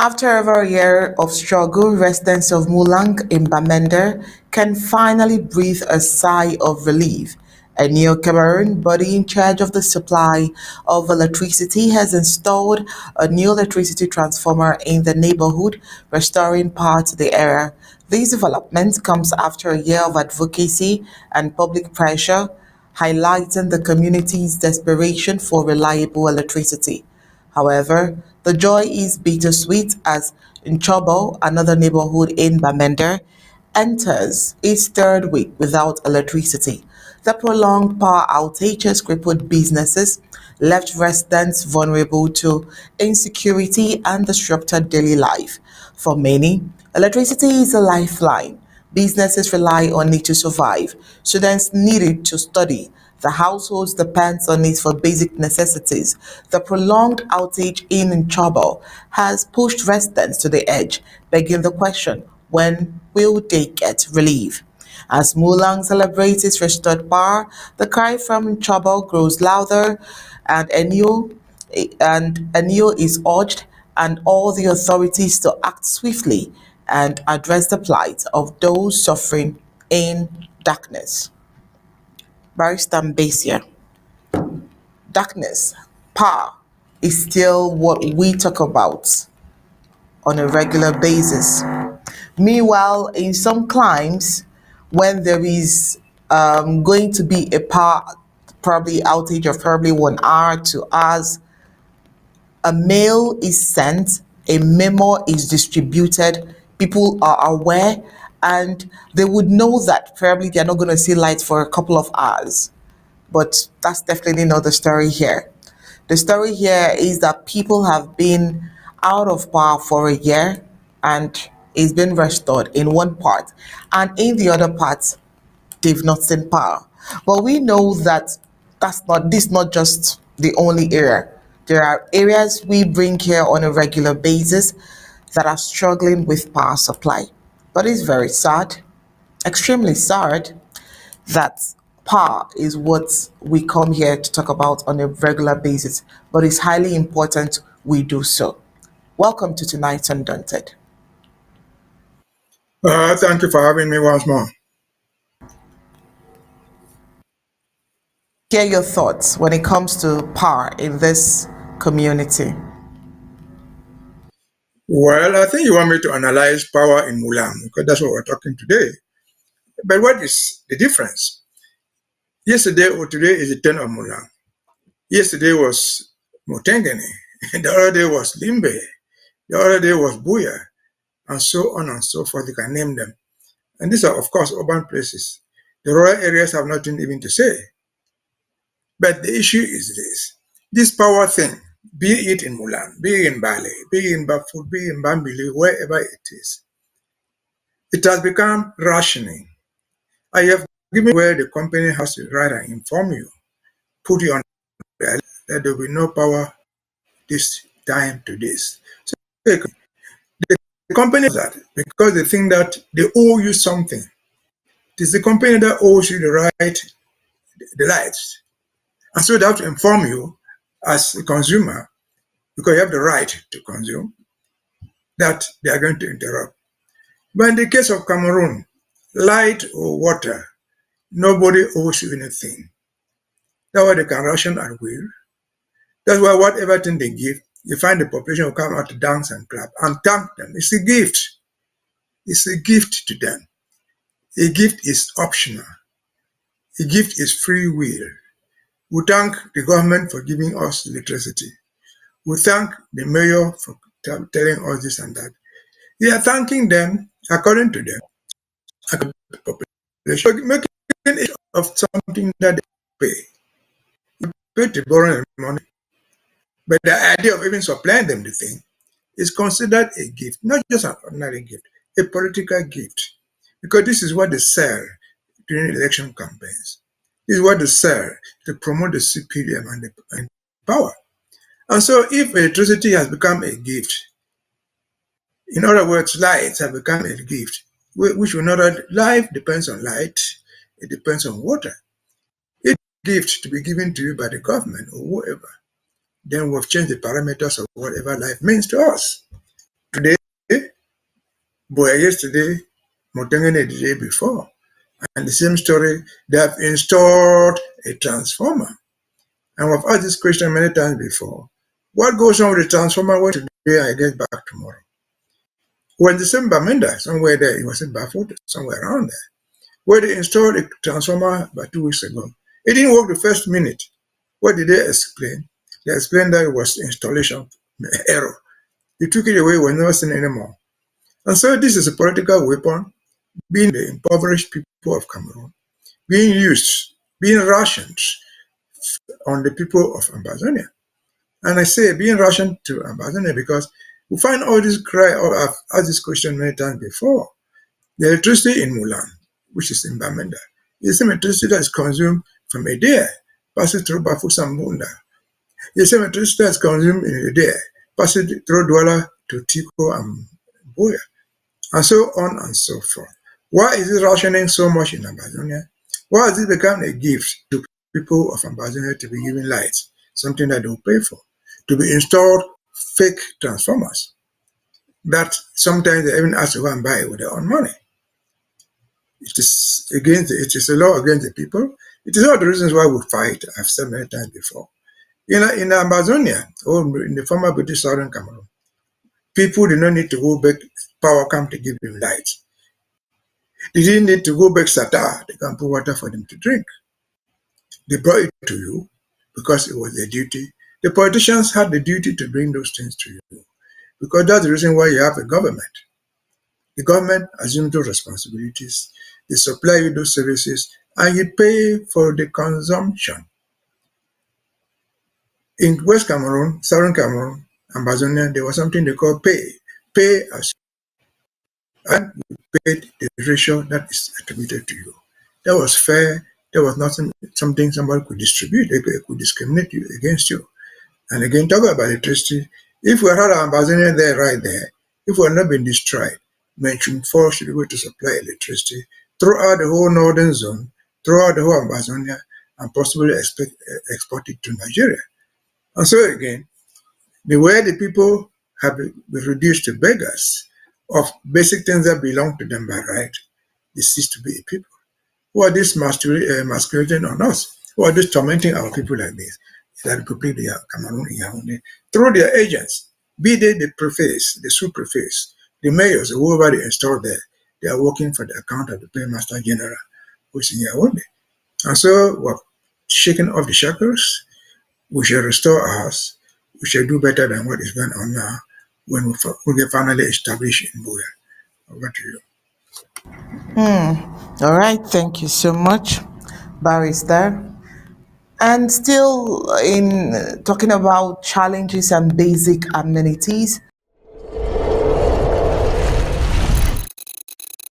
After over a year of struggle, residents of Mulung in Bamenda can finally breathe a sigh of relief. A new Cameroon body in charge of the supply of electricity has installed a new electricity transformer in the neighborhood, restoring power to the area. This development comes after a year of advocacy and public pressure, highlighting the community's desperation for reliable electricity. However, the joy is bittersweet as Nchoubuh, another neighborhood in Bamenda, enters its third week without electricity. The prolonged power outages crippled businesses, left residents vulnerable to insecurity and disrupted daily life. For many, electricity is a lifeline. Businesses rely on it to survive. Students need it to study. The households depend on it for basic necessities. The prolonged outage in Nchoubuh has pushed residents to the edge, begging the question, when will they get relief? As Mulung celebrates its restored power, the cry from Nchoubuh grows louder, and Enyo is urged and all the authorities to act swiftly and address the plight of those suffering in darkness. Barrister Mbasia, darkness, power is still what we talk about on a regular basis. Meanwhile, in some climes, when there is going to be a power probably outage of probably 1 hour, 2 hours, a mail is sent, a memo is distributed, people are aware, and they would know that probably they're not going to see light for a couple of hours. But that's definitely not the story here. The story here is that people have been out of power for a year and it's been restored in one part, and in the other part, they've not seen power. But we know that this not just the only area. There are areas we bring here on a regular basis that are struggling with power supply. But it's very sad, extremely sad, that power is what we come here to talk about on a regular basis, but it's highly important we do so. Welcome to tonight's Undaunted. Thank you for having me once more. Hear your thoughts when it comes to power in this community. Well, I think you want me to analyze power in Mulang because that's what we're talking today. But what is the difference? Yesterday or today is the turn of Mulang. Yesterday was Motengene, the other day was Limbe, the other day was Buya, and so on and so forth. You can name them. And these are, of course, urban places. The rural areas have nothing even to say. But the issue is this power thing, be it in Mulan, be it in Bali, be it in Bafut, be it in Bambili, wherever it is, it has become rationing. I have given where the company has to write and inform you, put you on that there will be no power this time to this. So the company does that because they think that they owe you something. It is the company that owes you the rights. And so they have to inform you as a consumer, because you have the right to consume, that they are going to interrupt. But in the case of Cameroon, light or water, nobody owes you anything. That's why they can ration at will. That's why whatever thing they give, you find the population will come out to dance and clap and thank them. It's a gift. It's a gift to them. A gift is optional. A gift is free will. We thank the government for giving us electricity. We thank the mayor for telling us this and that. We are thanking them according to them. The population making it of something that they pay. You pay to borrow money, but the idea of even supplying them the thing is considered a gift, not just an ordinary gift, a political gift, because this is what they sell during election campaigns. This is what they sell to promote the CPDM and power. And so, if electricity has become a gift, in other words, lights have become a gift, which will not, life depends on light, it depends on water. It's a gift to be given to you by the government or whoever. Then we've changed the parameters of whatever life means to us. today, boy, yesterday, Motengene the day before. And the same story, they have installed a transformer. And we've asked this question many times before. What goes on with the transformer when today I get back tomorrow? When the same Bamenda, somewhere there, it was in Bafoto, somewhere around there, where they installed a transformer about 2 weeks ago. It didn't work the first minute. What did they explain? They explained that it was installation error. They took it away, we're never seen anymore. And so this is a political weapon being the impoverished people of Cameroon, being used, being rationed on the people of Ambazonia. And I say being rationed to Ambazonia because we find all this cry, or I've asked this question many times before. The electricity in Mulan, which is in Bamenda, is the same electricity that is consumed from Adair, passes through Bafusambunda. The same electricity that is consumed in Adair, passes through Douala to Tiko and Boya, and so on and so forth. Why is it rationing so much in Ambazonia? Why has it become a gift to people of Ambazonia to be given lights, something that they will pay for, to be installed fake transformers that sometimes they even ask to go and buy with their own money? It is a law against the people. It is one of the reasons why we fight, I've said many times before. In Amazonia, or in the former British Southern Cameroon, people did not need to go back power camp to give them light. They didn't need to go back Sata, they can put water for them to drink. They brought it to you because it was their duty. The politicians had the duty to bring those things to you because that's the reason why you have a government. The government assumes those responsibilities, they supply you those services, and you pay for the consumption. In West Cameroon, Southern Cameroon, Ambazonia, there was something they call pay as, and you paid the ratio that is attributed to you. That was fair. That was not something somebody could distribute. They could discriminate you against you. And again, talking about electricity, if we had an Ambazonia there right there, if we had not been destroyed, Nchoubuh should be able to supply electricity throughout the whole northern zone, throughout the whole Ambazonia, and possibly export it to Nigeria. And so again, the way the people have been reduced to beggars of basic things that belong to them by right, they cease to be a people. Who are these masquerading on us? Who are these tormenting our people like this? That Republic of Cameroon in Yaoundé, through their agents, be they the prefects, the sous-prefects, the mayors, whoever they install there, they are working for the account of the paymaster general, who is in Yaoundé. And so we're shaking off the shackles. We shall restore ours. We shall do better than what is going on now when we get finally established in Buea. Over to you. All right, thank you so much, Barrister. And still in talking about challenges and basic amenities,